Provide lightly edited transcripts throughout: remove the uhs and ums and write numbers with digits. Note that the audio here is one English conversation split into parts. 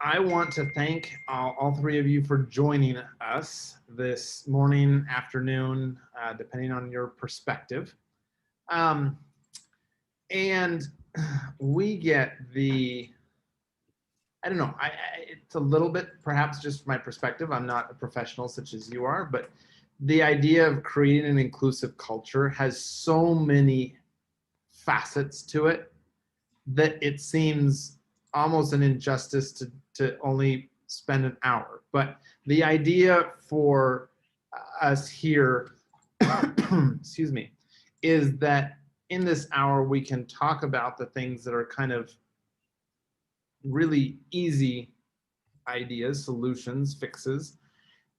I want to thank all three of you for joining us this morning, afternoon, depending on your perspective. Um, and we get I don't know, it's a little bit, perhaps just my perspective. I'm not a professional such as you are, but the idea of creating an inclusive culture has so many facets to it that it seems almost an injustice to only spend an hour. But the idea for us here, excuse me, is that in this hour we can talk about the things that are kind of really easy ideas, solutions, fixes,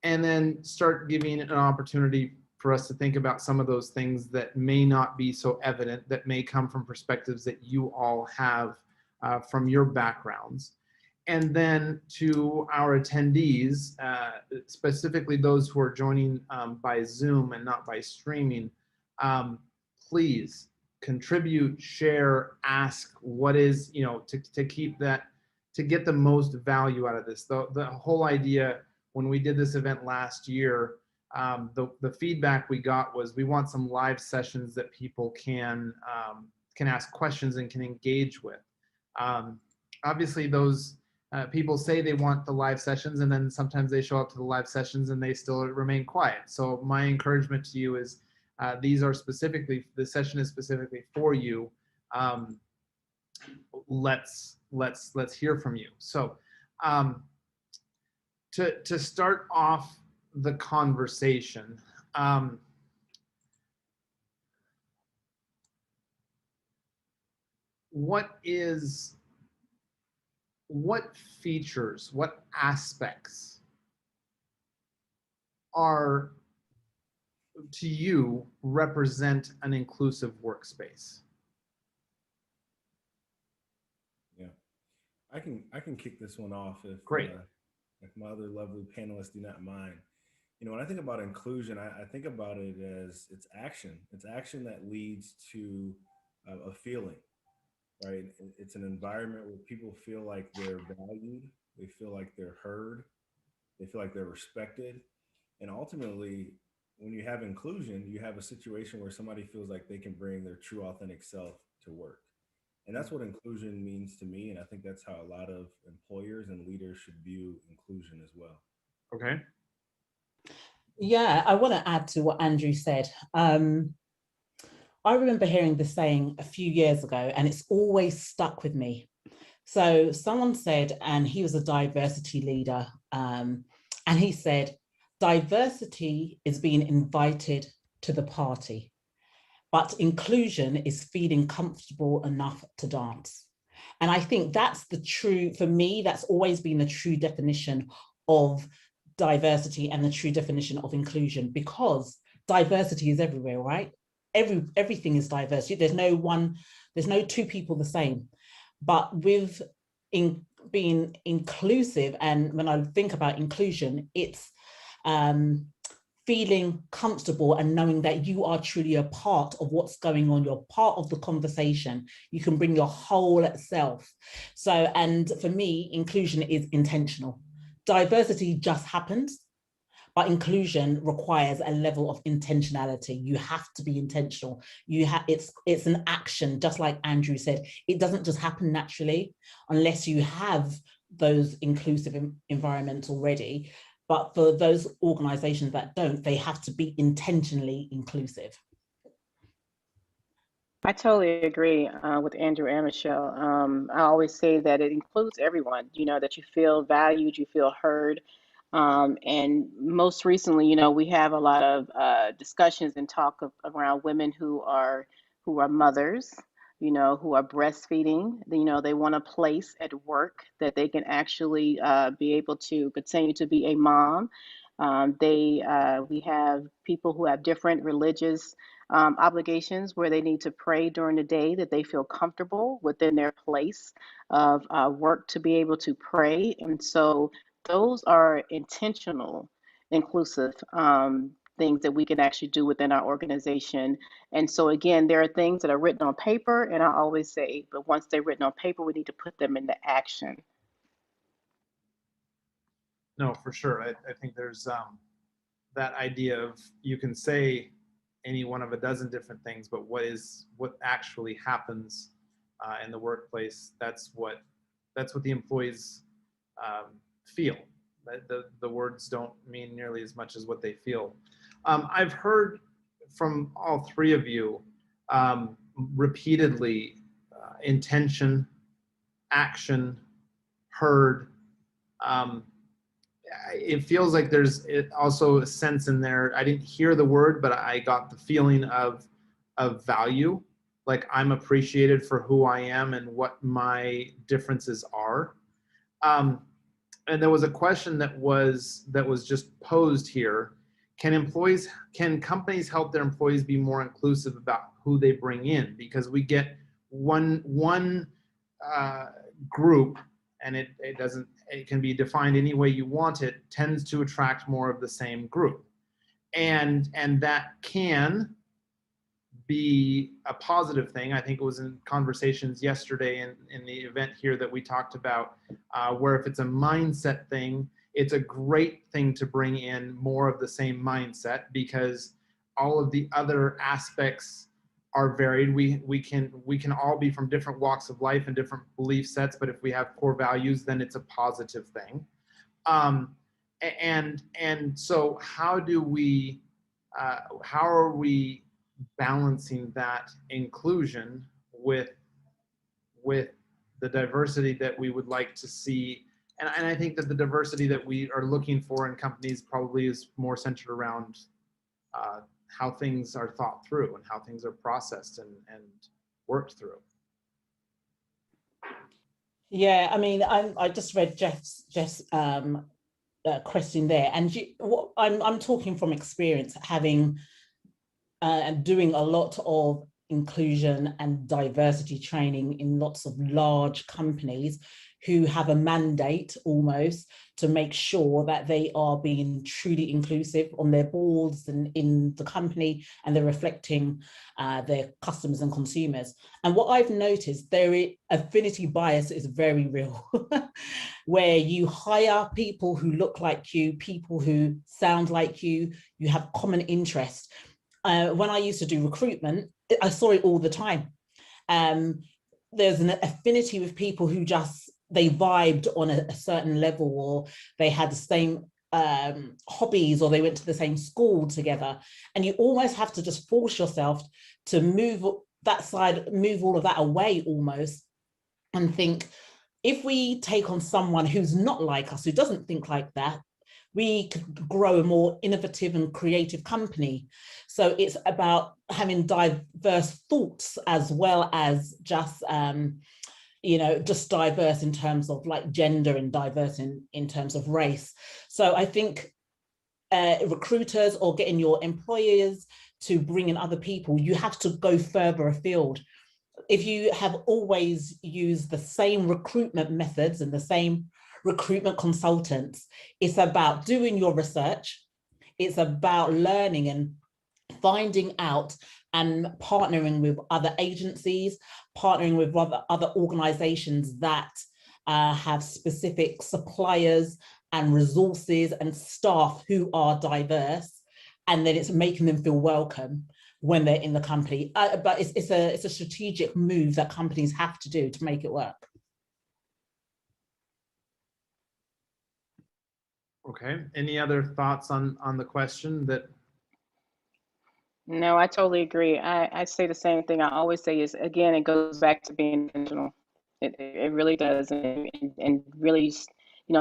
and then start giving an opportunity for us to think about some of those things that may not be so evident, that may come from perspectives that you all have from your backgrounds. And then to our attendees, specifically those who are joining by Zoom and not by streaming, please contribute, share, ask what is, to keep that, to get the most value out of this. The whole idea when we did this event last year, the feedback we got was we want some live sessions that people can ask questions and can engage with. Obviously, those people say they want the live sessions, and then sometimes they show up to the live sessions and they still remain quiet. So my encouragement to you is these are specifically, the session is specifically for you. Let's hear from you. So to start off the conversation, what features, what aspects are to you represent an inclusive workspace? Yeah, I can kick this one off Great. if my other lovely panelists do not mind. When I think about inclusion, I think about it as it's action. It's action that leads to a feeling, right? It's an environment where people feel like they're valued, they feel like they're heard, they feel like they're respected, and ultimately, when you have inclusion, you have a situation where somebody feels like they can bring their true, authentic self to work. And that's what inclusion means to me. And I think that's how a lot of employers and leaders should view inclusion as well. Okay. Yeah, I want to add to what Andrew said. I remember hearing this saying a few years ago, and it's always stuck with me. So someone said, and he was a diversity leader, and he said, diversity is being invited to the party, but inclusion is feeling comfortable enough to dance. And I think that's the true, for me, that's always been the true definition of diversity and the true definition of inclusion, because diversity is everywhere, right? Everything is diversity. There's no two people the same. But with being inclusive, and when I think about inclusion, it's feeling comfortable and knowing that you are truly a part of what's going on. You're part of the conversation. You can bring your whole self. So, and for me, inclusion is intentional. Diversity just happens, but inclusion requires a level of intentionality. You have to be intentional. It's an action, just like Andrew said. It doesn't just happen naturally unless you have those inclusive environments already. But for those organizations that don't, they have to be intentionally inclusive. I totally agree with Andrew and Michelle. I always say that it includes everyone, that you feel valued, you feel heard. And most recently, we have a lot of discussions and talk around women who are mothers, who are breastfeeding. They want a place at work that they can actually be able to continue to be a mom. We have people who have different religious obligations where they need to pray during the day, that they feel comfortable within their place of work to be able to pray. And so those are intentional, inclusive things that we can actually do within our organization. And so, again, there are things that are written on paper, and I always say, but once they're written on paper, we need to put them into action. No, for sure. I think there's that idea of, you can say any one of a dozen different things, but what actually happens in the workplace, that's what the employees feel. The words don't mean nearly as much as what they feel. I've heard from all three of you repeatedly intention, action, heard. It feels like there's also a sense in there. I didn't hear the word, but I got the feeling of value. Like, I'm appreciated for who I am and what my differences are. And there was a question that was just posed here. Can companies help their employees be more inclusive about who they bring in? Because we get one group, and it can be defined any way you want it, tends to attract more of the same group. And that can be a positive thing. I think it was in conversations yesterday in the event here that we talked about, where if it's a mindset thing, it's a great thing to bring in more of the same mindset, because all of the other aspects are varied. We can all be from different walks of life and different belief sets, but if we have core values, then it's a positive thing. And so how are we balancing that inclusion with the diversity that we would like to see? And I think that the diversity that we are looking for in companies probably is more centered around how things are thought through and how things are processed and worked through. Yeah, I mean, I just read Jeff's question there, and I'm talking from experience, having and doing a lot of inclusion and diversity training in lots of large companies who have a mandate almost to make sure that they are being truly inclusive on their boards and in the company, and they're reflecting their customers and consumers. And what I've noticed, their affinity bias is very real, where you hire people who look like you, people who sound like you have common interests. When I used to do recruitment, I saw it all the time. There's an affinity with people who they vibed on a certain level, or they had the same hobbies, or they went to the same school together. And you almost have to just force yourself to move that side, move all of that away almost, and think, if we take on someone who's not like us, who doesn't think like that, we could grow a more innovative and creative company. So it's about having diverse thoughts as well as just, just diverse in terms of like gender, and diverse in terms of race. So I think recruiters, or getting your employers to bring in other people, you have to go further afield. If you have always used the same recruitment methods and the same recruitment consultants, it's about doing your research, it's about learning and finding out, and partnering with other agencies, partnering with other organizations that have specific suppliers and resources and staff who are diverse, and then it's making them feel welcome when they're in the company. But it's a strategic move that companies have to do to make it work. Okay. Any other thoughts on the question? That No, I totally agree. I say the same thing I always say is, again, it goes back to being intentional. It really does. And really,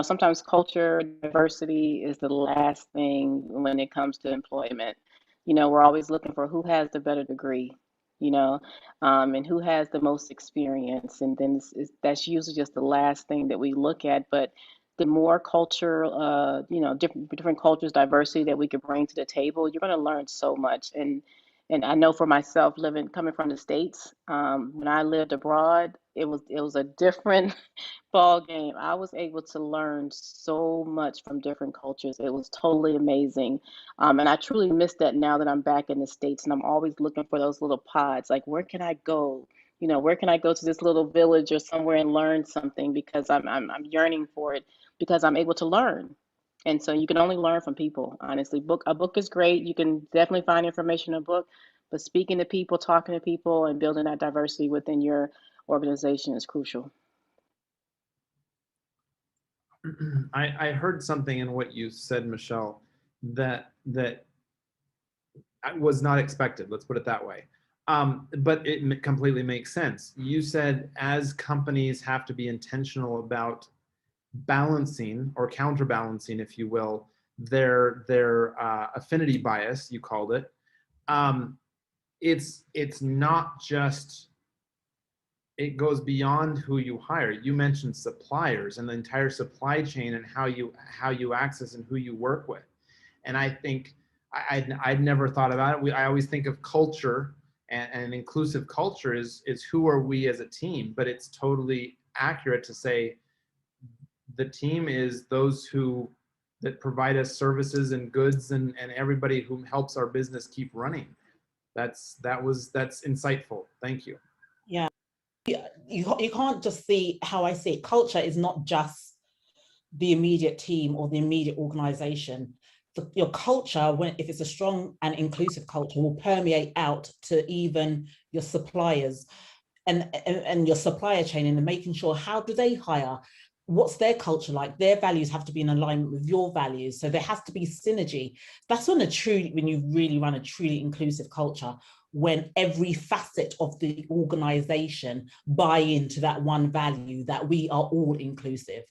sometimes culture, diversity is the last thing when it comes to employment. We're always looking for who has the better degree, and who has the most experience. And then that's usually just the last thing that we look at. But the more culture, different cultures, diversity that we could bring to the table, you're going to learn so much. And I know for myself, coming from the States, when I lived abroad, it was a different ball game. I was able to learn so much from different cultures. It was totally amazing. And I truly miss that now that I'm back in the States, and I'm always looking for those little pods. Like, where can I go? Where can I go to this little village or somewhere and learn something, because I'm yearning for it, because I'm able to learn. And so you can only learn from people, honestly. A book is great. You can definitely find information in a book, but speaking to people, talking to people, and building that diversity within your organization is crucial. I heard something in what you said, Michelle, that was not expected. Let's put it that way. But it completely makes sense. You said as companies have to be intentional about balancing or counterbalancing, if you will, their affinity bias. You called it. It's not just. It goes beyond who you hire. You mentioned suppliers and the entire supply chain and how you access and who you work with. And I think I'd never thought about it. I always think of culture and inclusive culture is who are we as a team, but it's totally accurate to say the team is those who that provide us services and goods and everybody who helps our business keep running. That's insightful. Thank you. Yeah. You can't just see how I see it. Culture is not just the immediate team or the immediate organization. Your culture, if it's a strong and inclusive culture, will permeate out to even your suppliers and your supplier chain, and making sure how do they hire, what's their culture like, their values have to be in alignment with your values, so there has to be synergy. That's when you really run a truly inclusive culture, when every facet of the organization buy into that one value that we are all inclusive.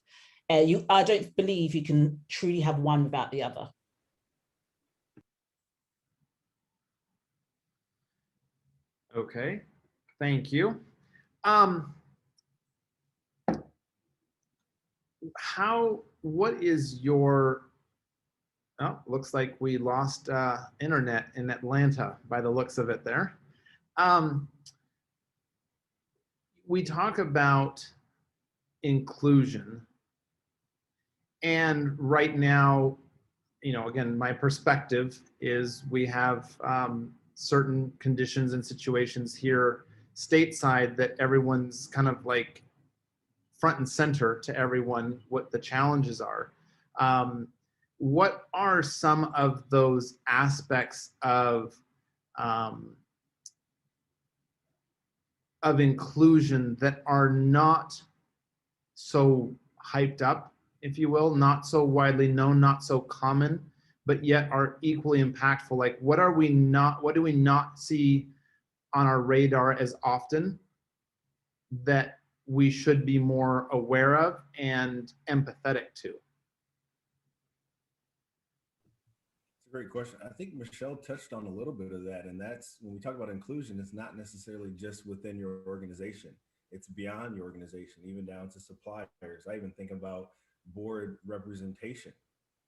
I don't believe you can truly have one without the other. Okay, thank you. What is your, oh, looks like we lost internet in Atlanta by the looks of it there. We talk about inclusion, and right now, again, my perspective is we have certain conditions and situations here stateside that everyone's kind of like front and center to everyone what the challenges are. What are some of those aspects of inclusion that are not so hyped up, if you will, not so widely known, not so common, but yet are equally impactful? Like what do we not see on our radar as often that we should be more aware of and empathetic to? It's a great question. I think Michelle touched on a little bit of that, and that's when we talk about inclusion, it's not necessarily just within your organization. It's beyond your organization, even down to suppliers. I even think about board representation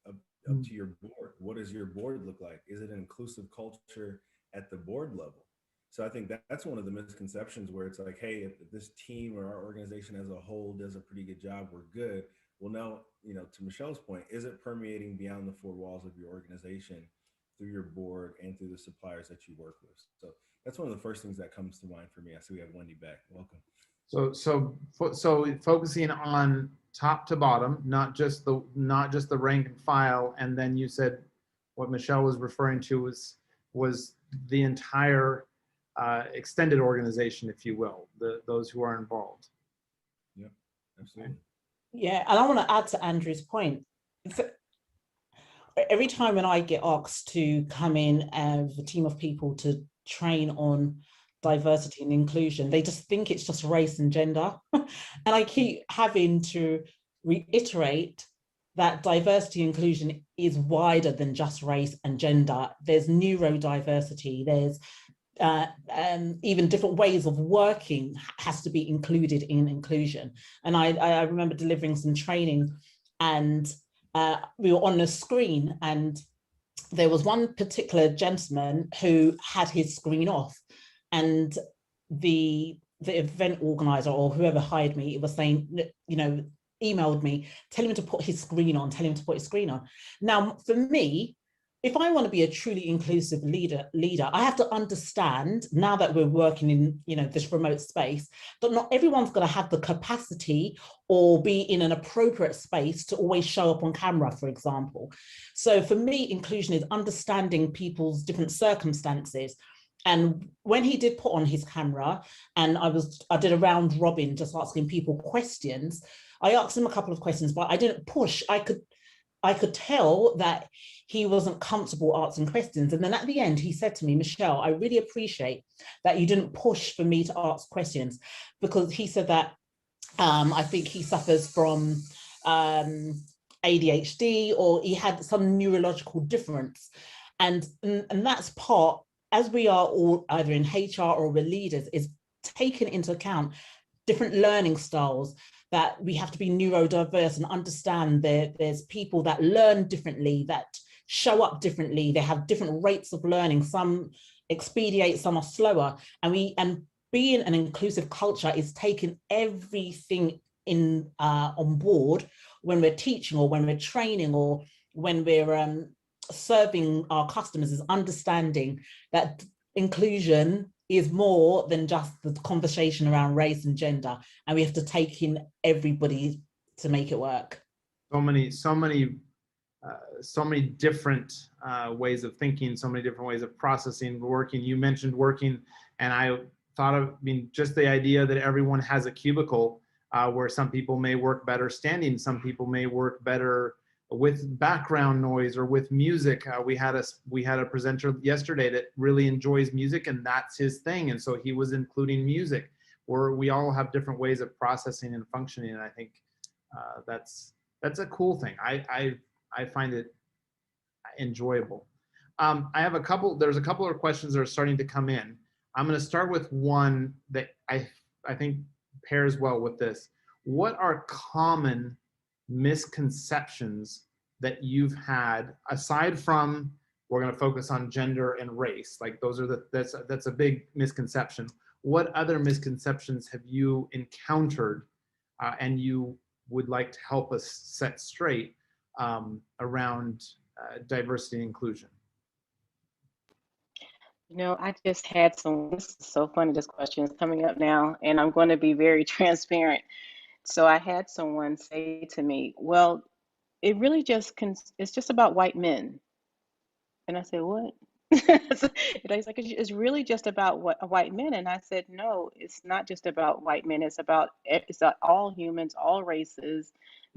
up to your board. What does your board look like? Is it an inclusive culture at the board level? So I think that's one of the misconceptions where it's like, hey, if this team or our organization as a whole does a pretty good job, we're good. Well, now, to Michelle's point, is it permeating beyond the four walls of your organization through your board and through the suppliers that you work with? So that's one of the first things that comes to mind for me. I see we have Wendy back. Welcome. So focusing on top to bottom, not just the rank and file, and then you said what Michelle was referring to was the entire extended organization, if you will, those who are involved. Yeah, absolutely. Yeah, and I want to add to Andrew's point. Every time when I get asked to come in with a team of people to train on diversity and inclusion, they just think it's just race and gender. And I keep having to reiterate that diversity and inclusion is wider than just race and gender. There's neurodiversity, there's even different ways of working has to be included in inclusion. And I remember delivering some training, and we were on a screen, and there was one particular gentleman who had his screen off, and the event organizer or whoever hired me, it was saying, emailed me, tell him to put his screen on, tell him to put his screen on. Now, for me, if I want to be a truly inclusive leader, I have to understand, now that we're working in, this remote space, that not everyone's going to have the capacity or be in an appropriate space to always show up on camera, for example. So for me, inclusion is understanding people's different circumstances. And when he did put on his camera, and I did a round robin just asking people questions, I asked him a couple of questions, but I didn't push. I could tell that he wasn't comfortable answering questions. And then at the end, he said to me, Michelle, I really appreciate that you didn't push for me to ask questions, because he said that I think he suffers from ADHD, or he had some neurological difference. And that's part, as we are all either in HR or we're leaders, is taken into account different learning styles, that we have to be neurodiverse and understand there's people that learn differently, that show up differently, they have different rates of learning, some expedite, some are slower, and being an inclusive culture is taking everything in on board when we're teaching or when we're training or when we're serving our customers, is understanding that inclusion is more than just the conversation around race and gender, and we have to take in everybody to make it work. So many different ways of thinking, so many different ways of processing, working. You mentioned working, and I thought of, just the idea that everyone has a cubicle where some people may work better standing, some people may work better with background noise or with music. We had a presenter yesterday that really enjoys music, and that's his thing, and so he was including music. We all have different ways of processing and functioning, and I think that's a cool thing. I find it enjoyable. There's a couple of questions that are starting to come in. I'm going to start with one that I think pairs well with this. What are common misconceptions that you've had, aside from, we're going to focus on gender and race, like that's a big misconception. What other misconceptions have you encountered and you would like to help us set straight around diversity and inclusion? I just had this is so funny, this question is coming up now, and I'm going to be very transparent. So I had someone say to me, well, it really it's just about white men. And I said, what? And he's like, it's really just about white men. And I said, no, it's not just about white men. It's about all humans, all races,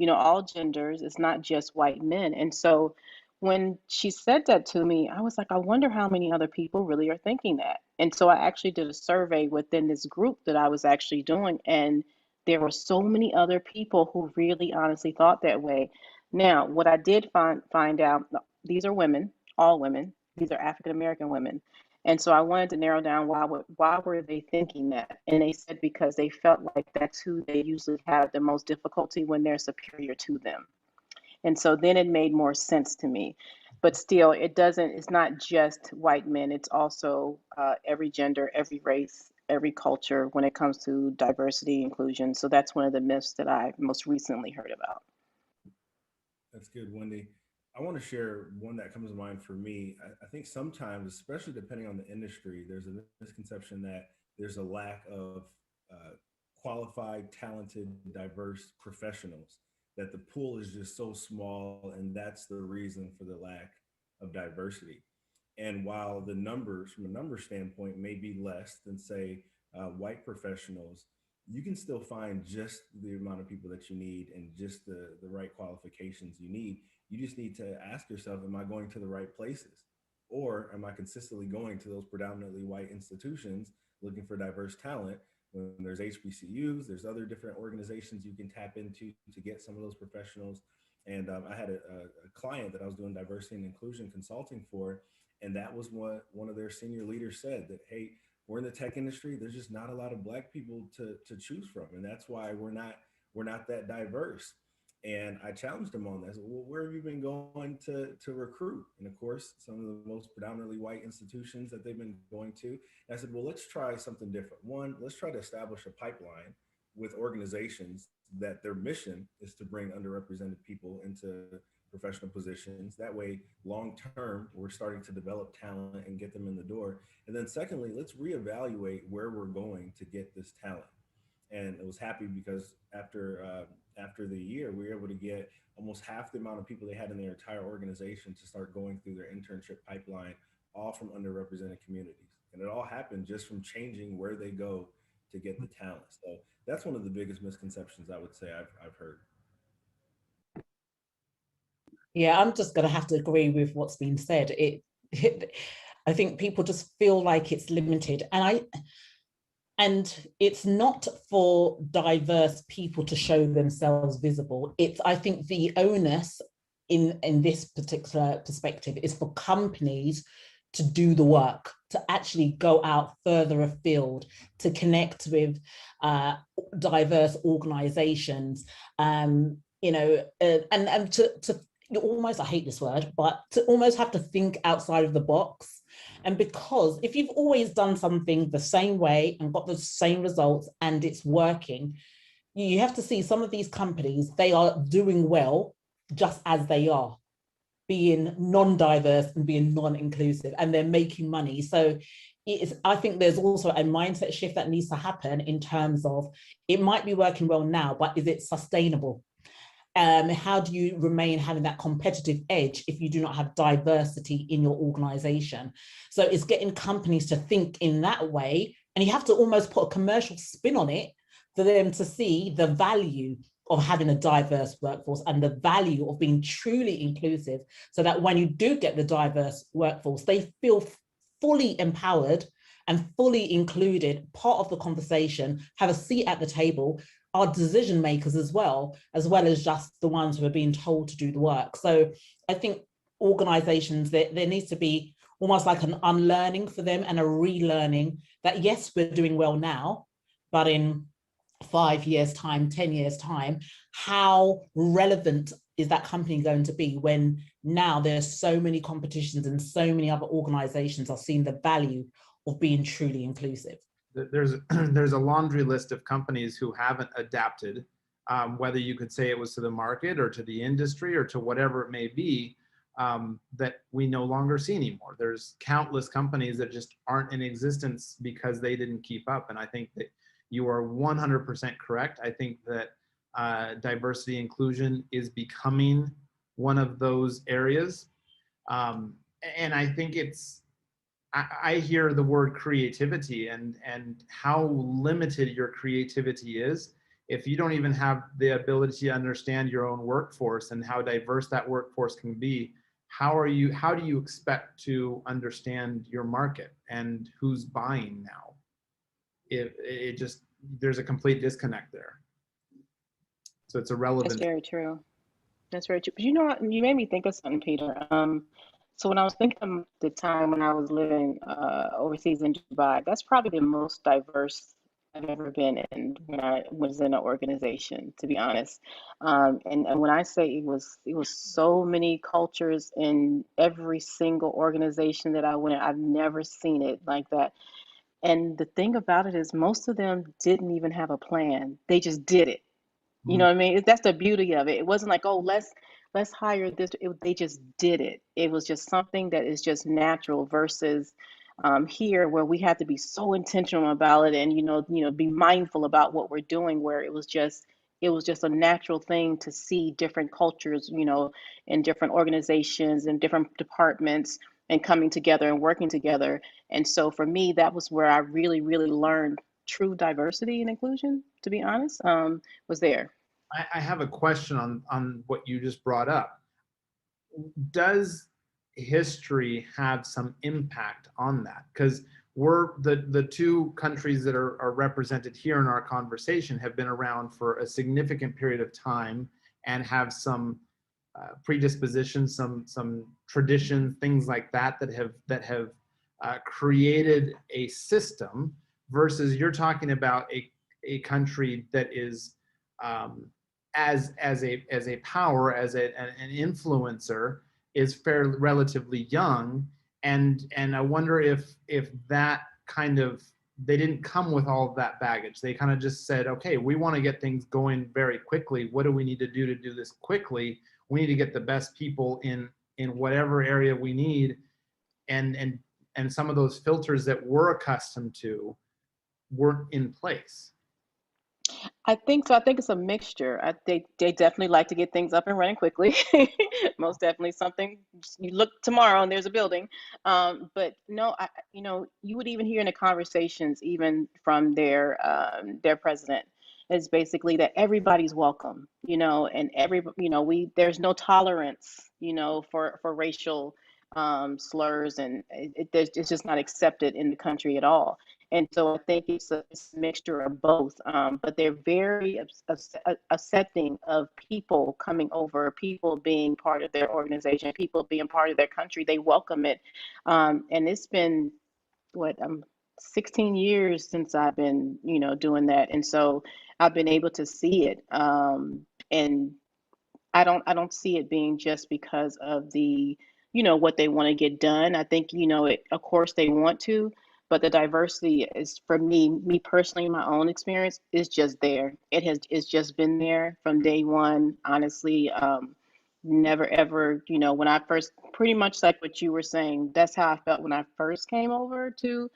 all genders. It's not just white men. And so when she said that to me, I was like, I wonder how many other people really are thinking that. And so I actually did a survey within this group that I was actually doing, and there were so many other people who really honestly thought that way. Now, what I did find out, these are women, all women. These are African American women. And so I wanted to narrow down why were they thinking that? And they said because they felt like that's who they usually have the most difficulty when they're superior to them. And so then it made more sense to me. But still, it's not just white men. It's also every gender, every race, every culture when it comes to diversity, inclusion. So that's one of the myths that I most recently heard about. That's good, Wendy. I want to share one that comes to mind for me. I think sometimes, especially depending on the industry, there's a misconception that there's a lack of qualified, talented, diverse professionals, that the pool is just so small, and that's the reason for the lack of diversity. And while the numbers, from a number standpoint, may be less than, say, white professionals, you can still find just the amount of people that you need and just the right qualifications you need. You just need to ask yourself, am I going to the right places? Or am I consistently going to those predominantly white institutions looking for diverse talent when there's HBCUs, there's other different organizations you can tap into to get some of those professionals. And I had a client that I was doing diversity and inclusion consulting for, and that was what one of their senior leaders said, that, hey, we're in the tech industry. There's just not a lot of Black people to choose from. And that's why we're not that diverse. And I challenged him on that. Well, where have you been going to recruit? And of course, some of the most predominantly white institutions that they've been going to. And I said, well, let's try something different. One, let's try to establish a pipeline with organizations that their mission is to bring underrepresented people into professional positions. That way, long term, we're starting to develop talent and get them in the door. And then secondly, let's reevaluate where we're going to get this talent. And I was happy because after the year, we were able to get almost half the amount of people they had in their entire organization to start going through their internship pipeline, all from underrepresented communities. And it all happened just from changing where they go to get the talent. So that's one of the biggest misconceptions I would say I've heard. Yeah, I'm just going to have to agree with what's been said. I think people just feel like it's limited, and it's not for diverse people to show themselves visible. I think the onus in this particular perspective is for companies to do the work, to actually go out further afield, to connect with diverse organizations, and to almost, I hate this word, but to almost have to think outside of the box. And because if you've always done something the same way and got the same results and it's working, you have to see some of these companies, they are doing well just as they are, being non-diverse and being non-inclusive, and they're making money. So I think there's also a mindset shift that needs to happen in terms of, it might be working well now, but is it sustainable? How do you remain having that competitive edge if you do not have diversity in your organization? So it's getting companies to think in that way, and you have to almost put a commercial spin on it for them to see the value of having a diverse workforce and the value of being truly inclusive, so that when you do get the diverse workforce, they feel fully empowered and fully included, part of the conversation, have a seat at the table, are decision makers as well as just the ones who are being told to do the work. So I think organizations, there needs to be almost like an unlearning for them and a relearning that, yes, we're doing well now, but in 5 years time, 10 years time, how relevant is that company going to be when now there's so many competitions and so many other organizations are seeing the value of being truly inclusive? There's a laundry list of companies who haven't adapted, whether you could say it was to the market or to the industry or to whatever it may be, that we no longer see anymore. There's countless companies that just aren't in existence because they didn't keep up. And I think that you are 100% correct. I think that diversity inclusion is becoming one of those areas. And I think I hear the word creativity and how limited your creativity is. If you don't even have the ability to understand your own workforce and how diverse that workforce can be, how do you expect to understand your market and who's buying now? There's a complete disconnect there. So it's irrelevant. That's very true. That's very true. But you know what? You made me think of something, Peter. So when I was thinking of the time when I was living overseas in Dubai, that's probably the most diverse I've ever been in when I was in an organization, to be honest. And when I say it was so many cultures in every single organization that I went in, I've never seen it like that. And the thing about it is most of them didn't even have a plan. They just did it. You know what I mean? That's the beauty of it. It wasn't like, oh, let's hire this. They just did it. It was just something that is just natural versus here where we had to be so intentional about it and be mindful about what we're doing. Where it was just a natural thing to see different cultures, in different organizations and different departments and coming together and working together. And so for me, that was where I really, really learned true diversity and inclusion. To be honest, was there. I have a question on what you just brought up. Does history have some impact on that? Because we're the two countries that are represented here in our conversation have been around for a significant period of time and have some predispositions, some traditions, things like that have created a system. Versus you're talking about a country that is as a power, as an influencer, is relatively young, and I wonder if that kind of, they didn't come with all of that baggage. They kind of just said, okay, we want to get things going very quickly. What do we need to do this quickly? We need to get the best people in whatever area we need, and some of those filters that we're accustomed to weren't in place. I think so. I think it's a mixture. They definitely like to get things up and running quickly. Most definitely something you look tomorrow and there's a building. But no, you would even hear in the conversations, even from their president, is basically that everybody's welcome, and there's no tolerance, for racial slurs, and it's just not accepted in the country at all. And so I think it's a mixture of both. But they're very accepting of people coming over, people being part of their organization, people being part of their country. They welcome it. And it's been, 16 years since I've been, doing that. And so I've been able to see it. And I don't see it being just because of the, what they want to get done. I think, of course they want to, but the diversity is, for me personally, my own experience is just there. It's just been there from day one, honestly. Never ever, when I first, pretty much like what you were saying, that's how I felt when I first came over to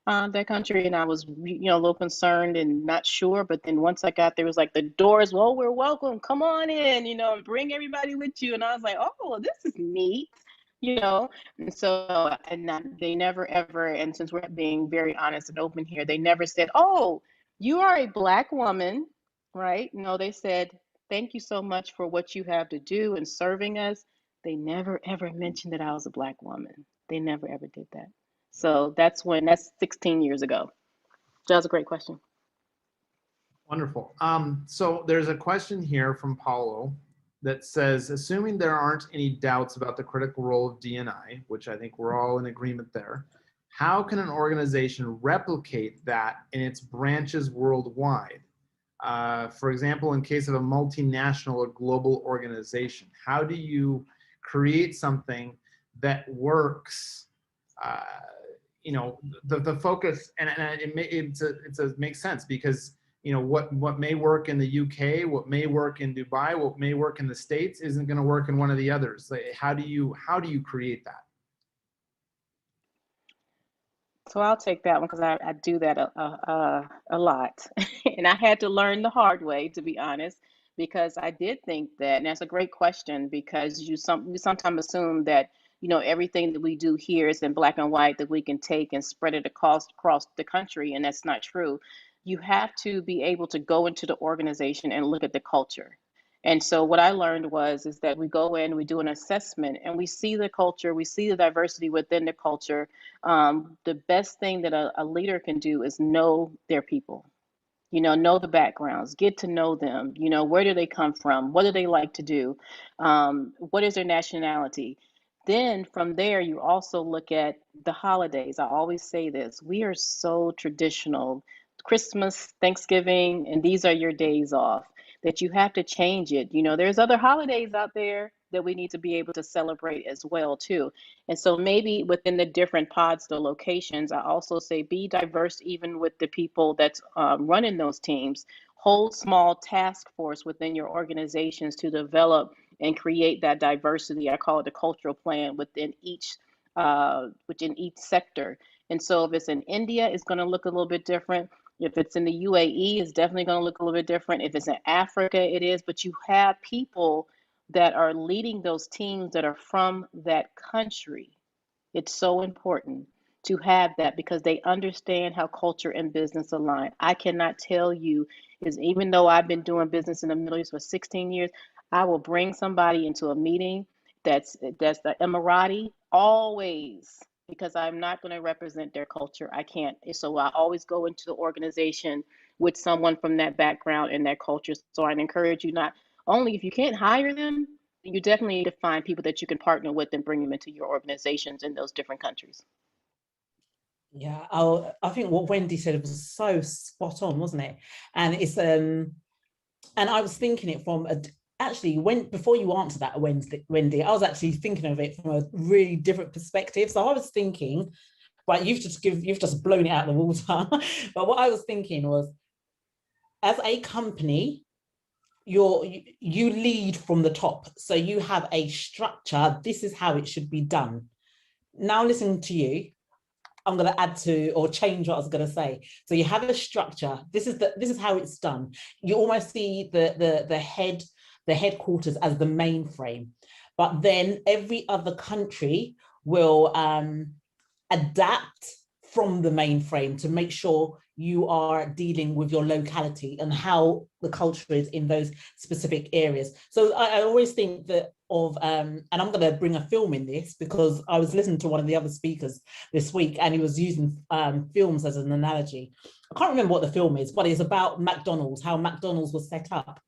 that country, and I was, a little concerned and not sure. But then once I got there, it was like the doors, well, we're welcome, come on in, and bring everybody with you. And I was like, oh, well, this is neat, And so, they never ever, and since we're being very honest and open here, they never said, oh, you are a Black woman, right? No, they said, thank you so much for what you have to do in serving us. They never ever mentioned that I was a Black woman. They never ever did that. So that's 16 years ago. That was a great question. Wonderful. So there's a question here from Paulo that says, assuming there aren't any doubts about the critical role of D&I, which I think we're all in agreement there, how can an organization replicate that in its branches worldwide? For example, in case of a multinational or global organization, how do you create something that works? The focus, and it makes sense, because what may work in the UK, what may work in Dubai, what may work in the States isn't going to work in one of the others. Like, how do you create that? So I'll take that one, because I do that a lot. And I had to learn the hard way, to be honest, because I did think that, and that's a great question, because you sometimes assume that, everything that we do here is in black and white, that we can take and spread it across the country, and that's not true. You have to be able to go into the organization and look at the culture. And so what I learned is that we go in, we do an assessment, and we see the culture, we see the diversity within the culture. The best thing that a leader can do is know their people, know the backgrounds, get to know them, where do they come from? What do they like to do? What is their nationality? Then from there, you also look at the holidays. I always say this, we are so traditional. Christmas, Thanksgiving, and these are your days off, that you have to change it. There's other holidays out there that we need to be able to celebrate as well too. And so maybe within the different pods, the locations, I also say be diverse even with the people that's running those teams. Hold small task force within your organizations to develop and create that diversity. I call it the cultural plan within each sector. And so if it's in India, it's going to look a little bit different. If it's in the UAE, it's definitely going to look a little bit different. If it's in Africa, it is. But you have people that are leading those teams that are from that country. It's so important to have that, because they understand how culture and business align. I cannot tell you, is even though I've been doing business in the Middle East for 16 years, I will bring somebody into a meeting that's the Emirati always, because I'm not going to represent their culture. I can't. So I always go into the organization with someone from that background and that culture. So I'd encourage you, not only if you can't hire them, you definitely need to find people that you can partner with and bring them into your organizations in those different countries. Yeah, I think what Wendy said was so spot on, wasn't it? And it's and I was thinking it from actually, before you answer that, Wendy, I was actually thinking of it from a really different perspective. So I was thinking, right, you've just blown it out of the water. But what I was thinking was, as a company, you lead from the top. So you have a structure. This is how it should be done. Now listening to you, I'm going to add to or change what I was going to say. So you have a structure. This is how it's done. You almost see the headquarters as the mainframe, but then every other country will adapt from the mainframe to make sure you are dealing with your locality and how the culture is in those specific areas. So I always think that of, and I'm going to bring a film in this because I was listening to one of the other speakers this week and he was using films as an analogy. I can't remember what the film is, but it's about McDonald's, how McDonald's was set up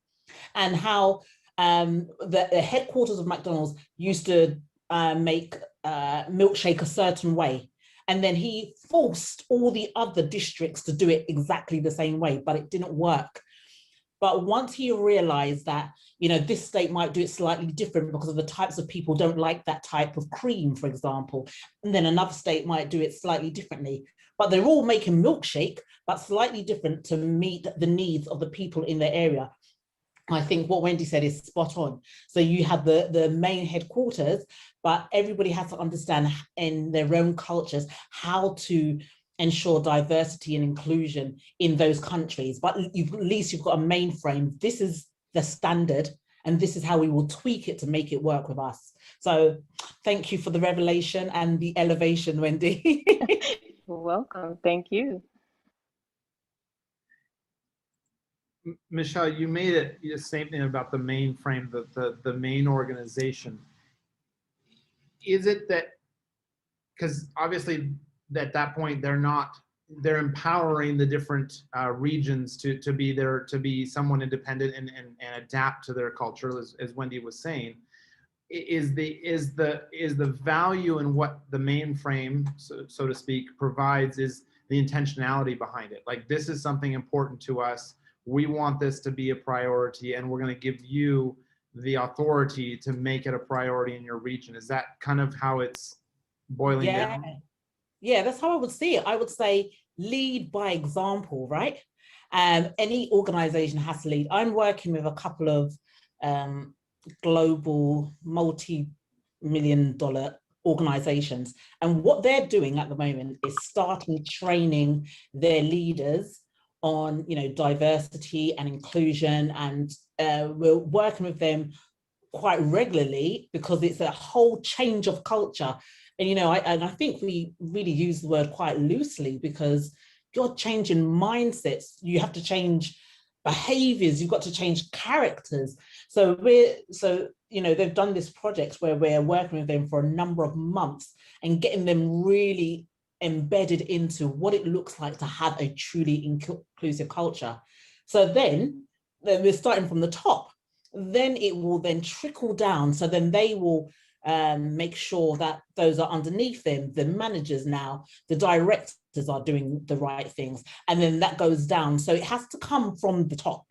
and how the headquarters of McDonald's used to make milkshake a certain way. And then he forced all the other districts to do it exactly the same way, but it didn't work. But once he realized that, you know, this state might do it slightly different because of the types of people don't like that type of cream, for example, and then another state might do it slightly differently. But they're all making milkshake, but slightly different to meet the needs of the people in the area. I think what Wendy said is spot on. So you have the main headquarters, but everybody has to understand in their own cultures how to ensure diversity and inclusion in those countries. But at least you've got a mainframe. This is the standard, and this is how we will tweak it to make it work with us. So thank you for the revelation and the elevation, Wendy. You're welcome. Thank you. Michelle, you made it the same thing about the mainframe, the main organization. Is it that, because obviously at that point they're empowering the different regions to be there, to be someone independent and adapt to their culture, as Wendy was saying. Is the value in what the mainframe, so to speak, provides is the intentionality behind it. Like, this is something important to us. We want this to be a priority, and we're going to give you the authority to make it a priority in your region. Is that kind of how it's boiling down? Yeah, that's how I would see it. I would say lead by example, right? Any organization has to lead. I'm working with a couple of global multi-million-dollar organizations, and what they're doing at the moment is starting training their leaders on, you know, diversity and inclusion, and we're working with them quite regularly because it's a whole change of culture. And, you know, I think we really use the word quite loosely because you're changing mindsets. You have to change behaviors. You've got to change characters. So you know, they've done this project where we're working with them for a number of months and getting them really embedded into what it looks like to have a truly inclusive culture. So then we're starting from the top. Then it will then trickle down. So then they will make sure that those are underneath them, the managers now, the directors are doing the right things. And then that goes down. So it has to come from the top.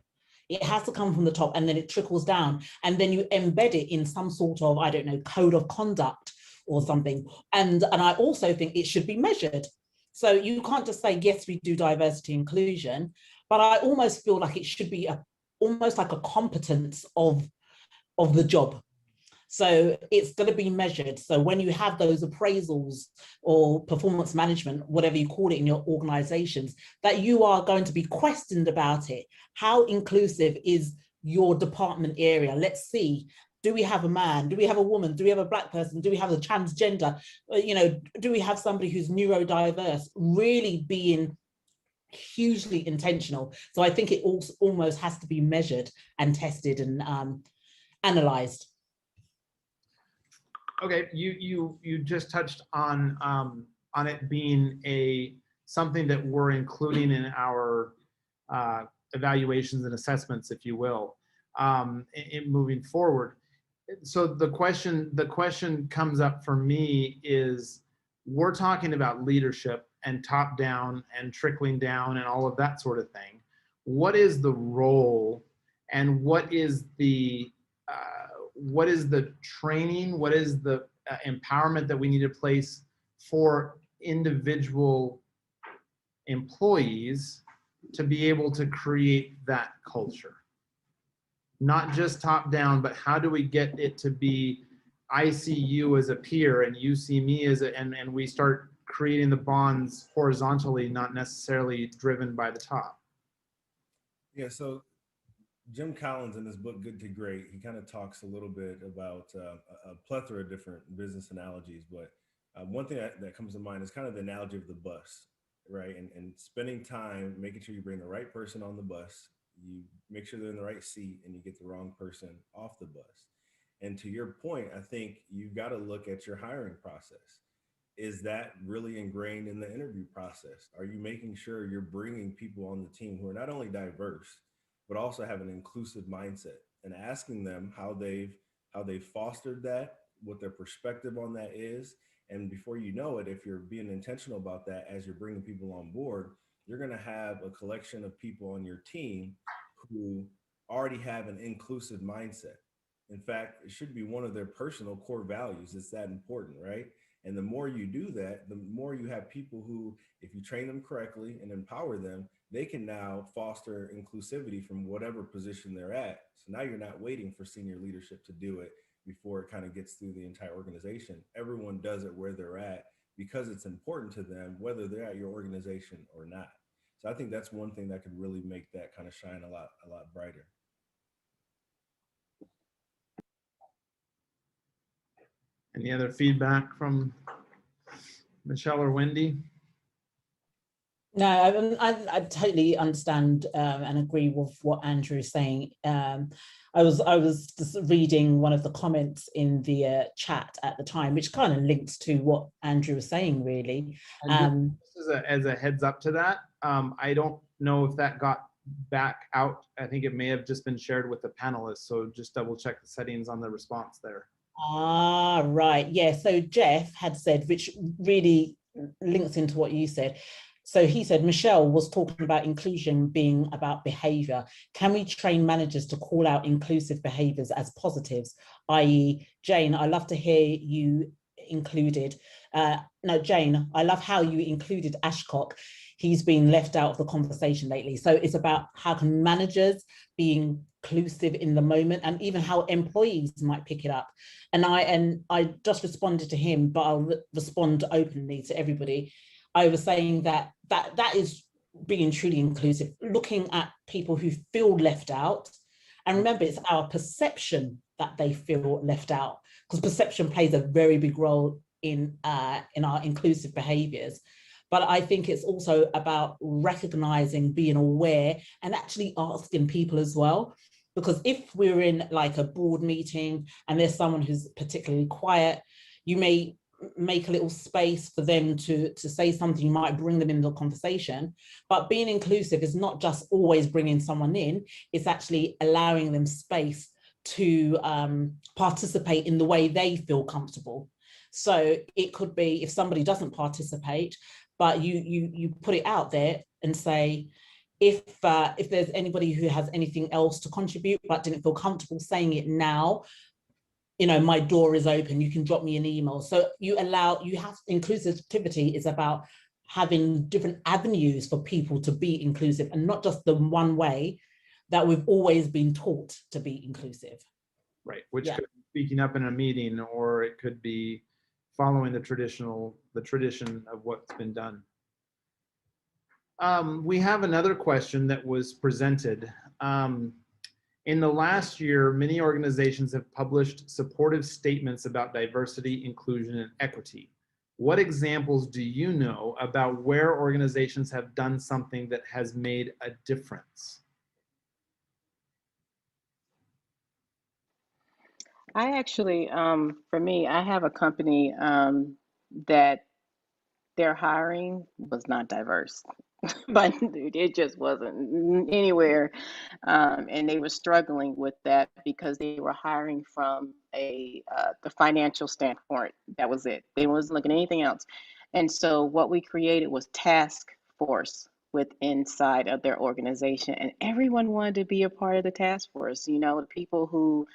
It has to come from the top, and then it trickles down. And then you embed it in some sort of, I don't know, code of conduct or something. And I also think it should be measured. So you can't just say, yes, we do diversity inclusion, but I almost feel like it should be almost like a competence of the job. So it's going to be measured. So when you have those appraisals or performance management, whatever you call it in your organizations, that you are going to be questioned about it. How inclusive is your department area? Let's see. Do we have a man? Do we have a woman? Do we have a Black person? Do we have a transgender? You know, do we have somebody who's neurodiverse? Really being hugely intentional. So I think it also almost has to be measured and tested and analyzed. Okay, you just touched on it being something that we're including in our evaluations and assessments, if you will, in moving forward. So the question comes up for me is, we're talking about leadership and top down and trickling down and all of that sort of thing. What is the role, and what is the training, what is the empowerment that we need to place for individual employees to be able to create that culture? not just top down, but how do we get it to be, I see you as a peer and you see me as a, and we start creating the bonds horizontally, not necessarily driven by the top. Yeah, so Jim Collins in his book Good to Great, he kind of talks a little bit about a plethora of different business analogies, but one thing that comes to mind is kind of the analogy of the bus, right? And spending time making sure you bring the right person on the bus, you make sure they're in the right seat, and you get the wrong person off the bus. And to your point, I think you've got to look at your hiring process. Is that really ingrained in the interview process? Are you making sure you're bringing people on the team who are not only diverse, but also have an inclusive mindset, and asking them how they've fostered that, what their perspective on that is? And before you know it, if you're being intentional about that as you're bringing people on board, you're going to have a collection of people on your team who already have an inclusive mindset. In fact, it should be one of their personal core values. It's that important, right? And the more you do that, the more you have people who, if you train them correctly and empower them, they can now foster inclusivity from whatever position they're at. So now you're not waiting for senior leadership to do it before it kind of gets through the entire organization. Everyone does it where they're at because it's important to them, whether they're at your organization or not. So I think that's one thing that could really make that kind of shine a lot brighter. Any other feedback from Michelle or Wendy? No, I totally understand and agree with what Andrew is saying. I was just reading one of the comments in the chat at the time, which kind of links to what Andrew was saying, really. Just as a heads up to that, I don't know if that got back out. I think it may have just been shared with the panelists. So just double check the settings on the response there. Ah, right. Yeah. So Jeff had said, which really links into what you said. So he said, Michelle was talking about inclusion being about behavior. Can we train managers to call out inclusive behaviors as positives? I.e., Jane, I love to hear you included. No, Jane, I love how you included Ashcock. He's been left out of the conversation lately. So it's about how can managers be inclusive in the moment, and even how employees might pick it up. And I just responded to him, but I'll respond openly to everybody. I was saying that is being truly inclusive, looking at people who feel left out. And remember, it's our perception that they feel left out, because perception plays a very big role in our inclusive behaviors. But I think it's also about recognizing, being aware, and actually asking people as well. Because if we're in like a board meeting and there's someone who's particularly quiet, you may make a little space for them to say something. You might bring them into the conversation. But being inclusive is not just always bringing someone in, it's actually allowing them space to participate in the way they feel comfortable. So it could be if somebody doesn't participate, but you put it out there and say, if there's anybody who has anything else to contribute but didn't feel comfortable saying it now, you know, my door is open, you can drop me an email. So you have inclusivity is about having different avenues for people to be inclusive, and not just the one way that we've always been taught to be inclusive. Right, which could be speaking up in a meeting, or it could be following the tradition of what's been done. We have another question that was presented. In the last year, many organizations have published supportive statements about diversity, inclusion, and equity. What examples do you know about where organizations have done something that has made a difference? I actually, for me, I have a company that their hiring was not diverse, but it just wasn't anywhere. And they were struggling with that because they were hiring from the financial standpoint. That was it. They wasn't looking at anything else. And so what we created was task force with inside of their organization, and everyone wanted to be a part of the task force. You know, the people who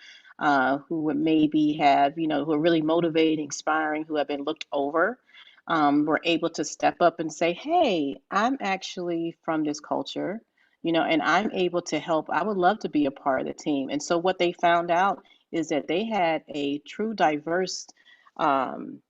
would maybe have, you know, who are really motivated, inspiring, who have been looked over, were able to step up and say, hey, I'm actually from this culture. and I'm able to help. I would love to be a part of the team. And so what they found out is that they had a true diverse um,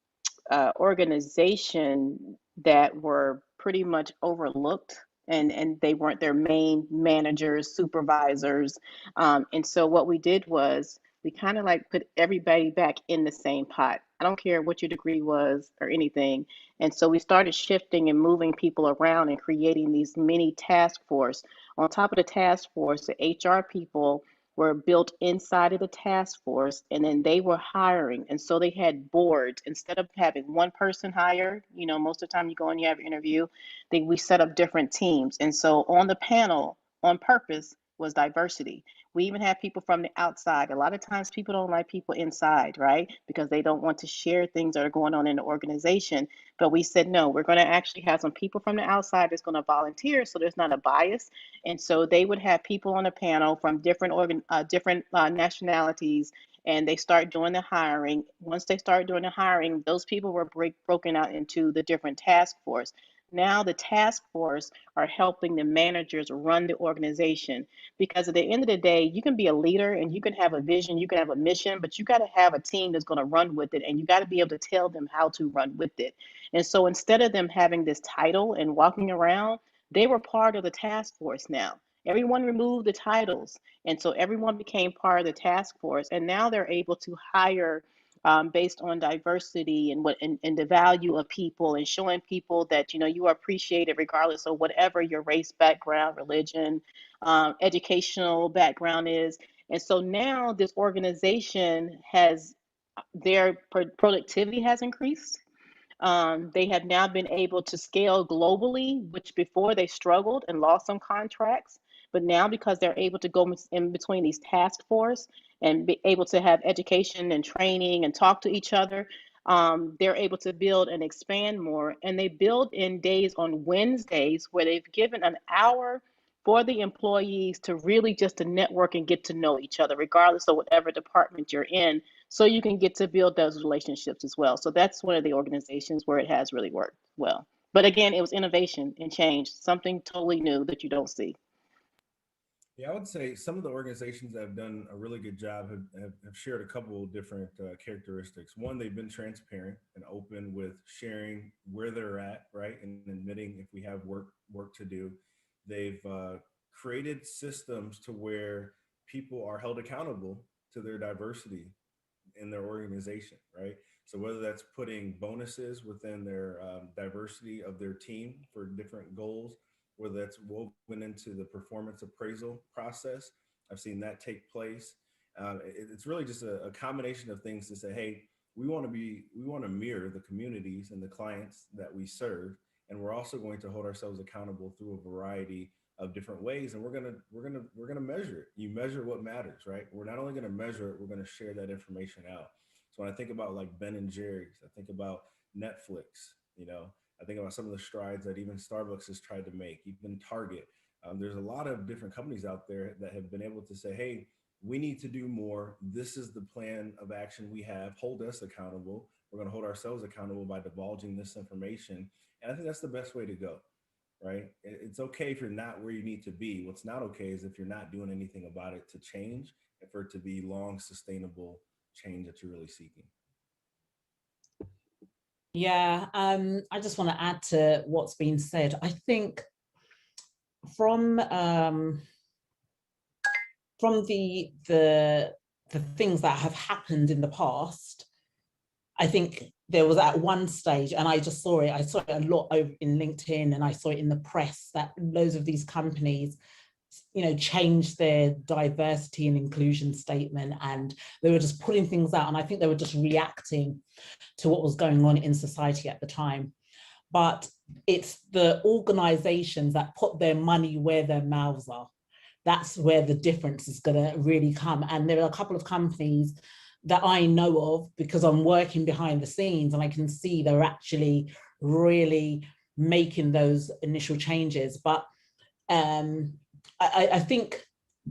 organization that were pretty much overlooked, and they weren't their main managers, supervisors. And so what we did was we kind of like put everybody back in the same pot. I don't care what your degree was or anything. And so we started shifting and moving people around and creating these mini task force. On top of the task force, the HR people were built inside of the task force, and then they were hiring. And so they had boards. Instead of having one person hired, most of the time you go and you have an interview, we set up different teams. And so on the panel, on purpose, was diversity. We even have people from the outside. A lot of times people don't like people inside, right? Because they don't want to share things that are going on in the organization. But we said, no, we're going to actually have some people from the outside that's going to volunteer, so there's not a bias. And so they would have people on a panel from different nationalities, and they start doing the hiring. Once they start doing the hiring, those people were broken out into the different task force. Now the task force are helping the managers run the organization, because at the end of the day, you can be a leader and you can have a vision, you can have a mission, but you got to have a team that's going to run with it, and you got to be able to tell them how to run with it. And so instead of them having this title and walking around, they were part of the task force now. Everyone removed the titles. And so everyone became part of the task force. And now they're able to hire based on diversity and the value of people, and showing people that you are appreciated regardless of whatever your race, background, religion, educational background is. And so now this organization has their productivity has increased. They have now been able to scale globally, which before they struggled and lost some contracts. But now, because they're able to go in between these task force and be able to have education and training and talk to each other, they're able to build and expand more. And they build in days on Wednesdays where they've given an hour for the employees to really just to network and get to know each other, regardless of whatever department you're in, so you can get to build those relationships as well. So that's one of the organizations where it has really worked well. But again, it was innovation and change, something totally new that you don't see. Yeah, I would say some of the organizations that have done a really good job have shared a couple of different characteristics. One, they've been transparent and open with sharing where they're at, right, and admitting if we have work to do. They've created systems to where people are held accountable to their diversity in their organization, right? So whether that's putting bonuses within their diversity of their team for different goals, whether that's woven into the performance appraisal process, I've seen that take place. It's really just a combination of things to say, hey, we want to mirror the communities and the clients that we serve, and we're also going to hold ourselves accountable through a variety of different ways, and we're gonna measure it. You measure what matters, right? We're not only gonna measure it, we're gonna share that information out. So when I think about like Ben and Jerry's, I think about Netflix, I think about some of the strides that even Starbucks has tried to make, even Target. There's a lot of different companies out there that have been able to say, hey, we need to do more. This is the plan of action we have. Hold us accountable. We're going to hold ourselves accountable by divulging this information. And I think that's the best way to go, right? It's okay if you're not where you need to be. What's not okay is if you're not doing anything about it to change and for it to be long, sustainable change that you're really seeking. Yeah, I just want to add to what's been said. I think from the things that have happened in the past, I think there was at one stage, and I just saw it. I saw it a lot over in LinkedIn, and I saw it in the press, that loads of these companies, changed their diversity and inclusion statement, and they were just putting things out. And I think they were just reacting to what was going on in society at the time. But it's the organizations that put their money where their mouths are. That's where the difference is going to really come. And there are a couple of companies that I know of because I'm working behind the scenes, and I can see they're actually really making those initial changes. But I think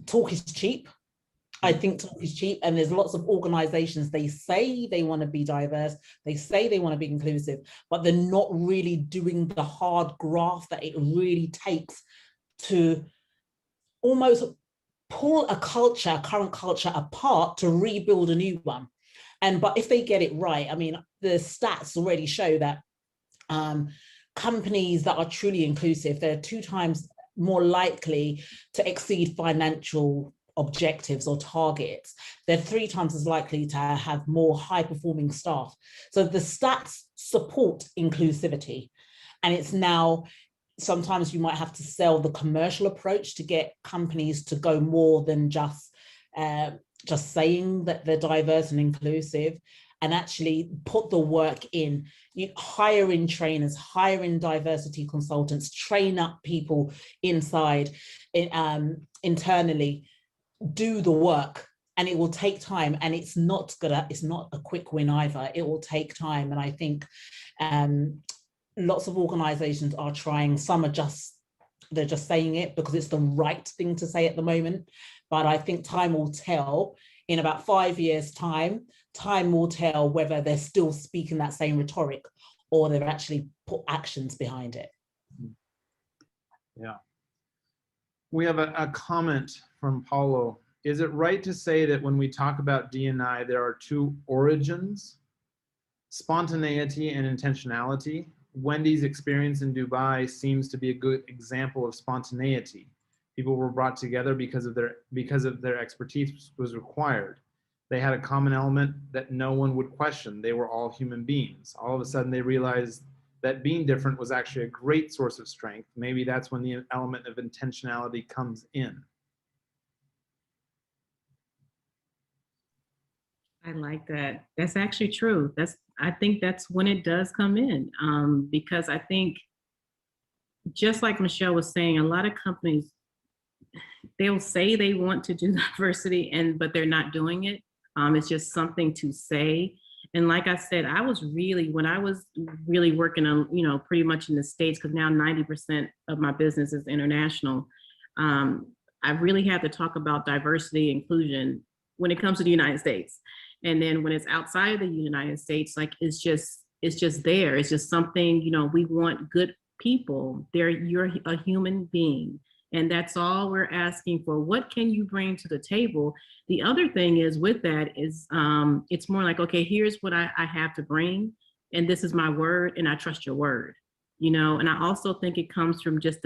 talk is cheap. I think talk is cheap, and there's lots of organizations, they say they want to be diverse, they say they want to be inclusive, but they're not really doing the hard graft that it really takes to almost pull a current culture apart to rebuild a new one. But if they get it right, I mean, the stats already show that companies that are truly inclusive, they're 2 times more likely to exceed financial objectives or targets. They're 3 times as likely to have more high performing staff. So the stats support inclusivity. And it's now, sometimes you might have to sell the commercial approach to get companies to go more than just saying that they're diverse and inclusive, and actually put the work in. You hire in trainers, hire in diversity consultants, train up people inside, internally, do the work, and it will take time. And it's not a quick win either. It will take time. And I think lots of organizations are trying. Some are they're just saying it because it's the right thing to say at the moment. But I think time will tell. In about 5 years' time will tell whether they're still speaking that same rhetoric or they've actually put actions behind it. Yeah. We have a comment from Paulo. Is it right to say that when we talk about D&I, there are 2 origins, spontaneity and intentionality? Wendy's experience in Dubai seems to be a good example of spontaneity. People were brought together because of their expertise was required. They had a common element that no one would question. They were all human beings. All of a sudden they realized that being different was actually a great source of strength. Maybe that's when the element of intentionality comes in. I like that. That's actually true. I think that's when it does come in, because I think, just like Michelle was saying, a lot of companies, they'll say they want to do diversity, but they're not doing it. It's just something to say. And like I said, when I was really working on, pretty much in the States, because now 90% of my business is international. I really had to talk about diversity, inclusion when it comes to the United States. And then when it's outside of the United States, like it's just there. It's just something, we want good people. You're a human being. And that's all we're asking for. What can you bring to the table? The other thing is with that is it's more like, okay, here's what I have to bring. And this is my word, and I trust your word. And I also think it comes from just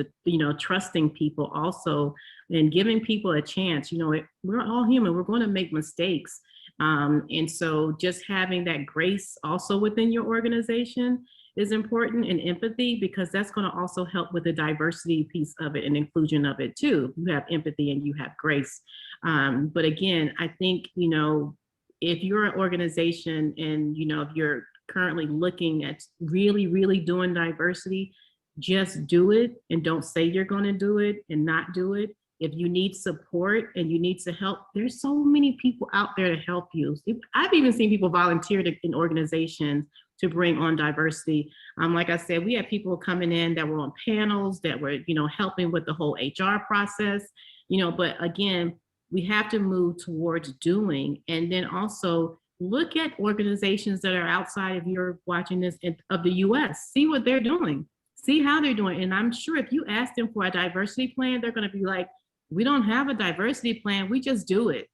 trusting people also, and giving people a chance. We're all human. We're going to make mistakes. And so just having that grace also within your organization is important, and empathy, because that's going to also help with the diversity piece of it and inclusion of it too. You have empathy and you have grace. But again, I think, if you're an organization and, if you're currently looking at really, really doing diversity, just do it, and don't say you're going to do it and not do it. If you need support and you need to help, there's so many people out there to help you. I've even seen people volunteer in organizations to bring on diversity. Like I said, we had people coming in that were on panels that were, helping with the whole HR process, but again, we have to move towards doing, and then also look at organizations that are outside of your watching this of the US, see what they're doing, see how they're doing. And I'm sure if you ask them for a diversity plan, they're going to be like, we don't have a diversity plan. We just do it.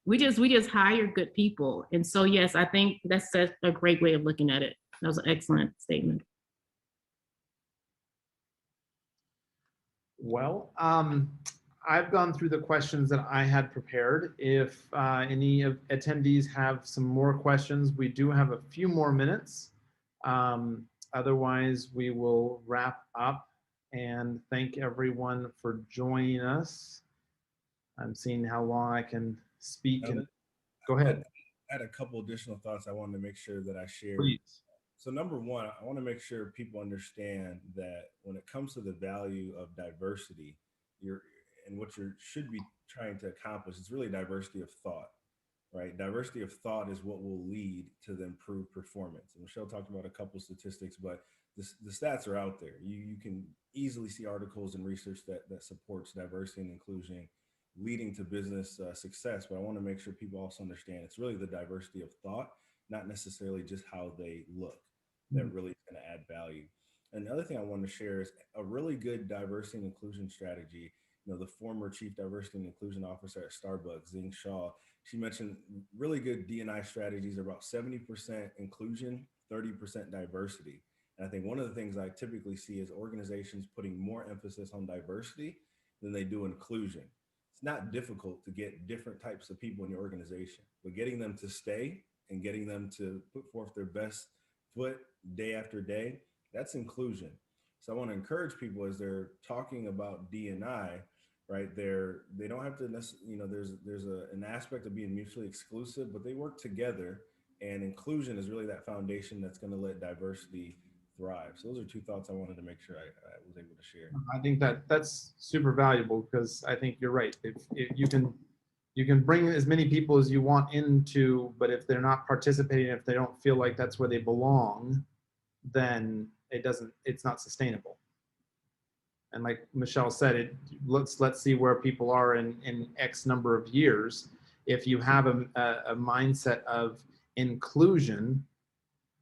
We just hire good people. And so, yes, I think that's a great way of looking at it. That was an excellent statement. Well, I've gone through the questions that I had prepared. If any of attendees have some more questions, we do have a few more minutes. Otherwise, we will wrap up, and thank everyone for joining us. I'm seeing how long I can speak. And go ahead. I had a couple additional thoughts I wanted to make sure that I shared. Please. So number one, I want to make sure people understand that when it comes to the value of diversity, what you should be trying to accomplish, it's really diversity of thought, right? Diversity of thought is what will lead to the improved performance. And Michelle talked about a couple statistics, but the stats are out there. You can easily see articles and research that supports diversity and inclusion leading to business success. But I want to make sure people also understand it's really the diversity of thought, not necessarily just how they look, that really is going to add value. And the other thing I want to share is a really good diversity and inclusion strategy the former chief diversity and inclusion officer at Starbucks, Zing Shaw, she mentioned really good D&I strategies are about 70% inclusion, 30% diversity. And I think one of the things I typically see is organizations putting more emphasis on diversity than they do inclusion. It's not difficult to get different types of people in your organization, but getting them to stay and getting them to put forth their best foot day after day, that's inclusion. So I want to encourage people as they're talking about D&I, right? They don't have to necessarily, there's an aspect of being mutually exclusive, but they work together, and inclusion is really that foundation that's going to let diversity thrive. So those are two thoughts I wanted to make sure I was able to share. I think that's super valuable, because I think you're right. If you can bring as many people as you want into, but if they're not participating, if they don't feel like that's where they belong, then it's not sustainable. And like Michelle said, let's see where people are in X number of years. If you have a mindset of inclusion,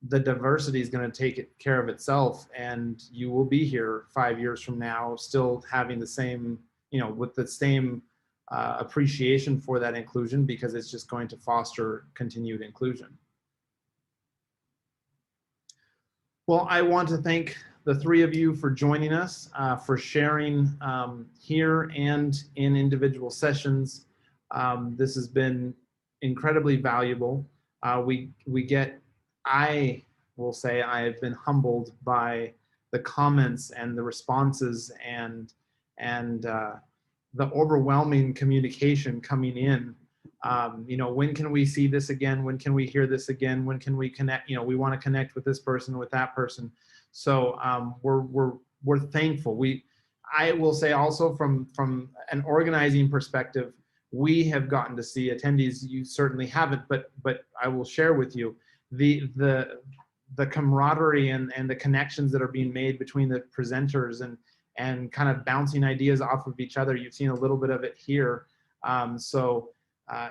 the diversity is going to take care of itself, and you will be here 5 years from now still having the same, with the same appreciation for that inclusion, because it's just going to foster continued inclusion. Well, I want to thank the three of you for joining us, for sharing here and in individual sessions. This has been incredibly valuable. I will say I have been humbled by the comments and the responses and the overwhelming communication coming in. When can we see this again? When can we hear this again? When can we connect? We want to connect with this person, with that person. So we're thankful. I will say also from an organizing perspective, we have gotten to see attendees. You certainly haven't, but I will share with you the camaraderie and the connections that are being made between the presenters and kind of bouncing ideas off of each other. You've seen a little bit of it here.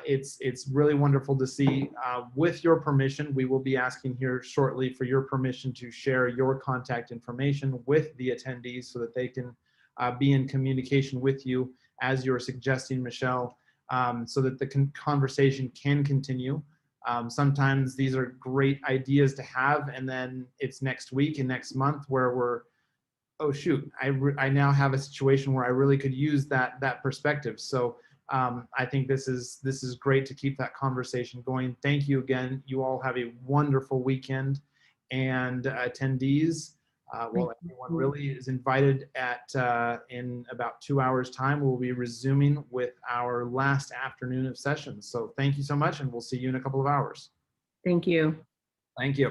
It's really wonderful to see. With your permission, we will be asking here shortly for your permission to share your contact information with the attendees so that they can be in communication with you, as you're suggesting, Michelle, so that the conversation can continue. Sometimes these are great ideas to have, and then it's next week and next month where we're, oh shoot, I now have a situation where I really could use that perspective. So I think this is great to keep that conversation going. Thank you again. You all have a wonderful weekend, and attendees, well, everyone really is invited in about 2 hours time. We'll be resuming with our last afternoon of sessions. So thank you so much, and we'll see you in a couple of hours. Thank you. Thank you.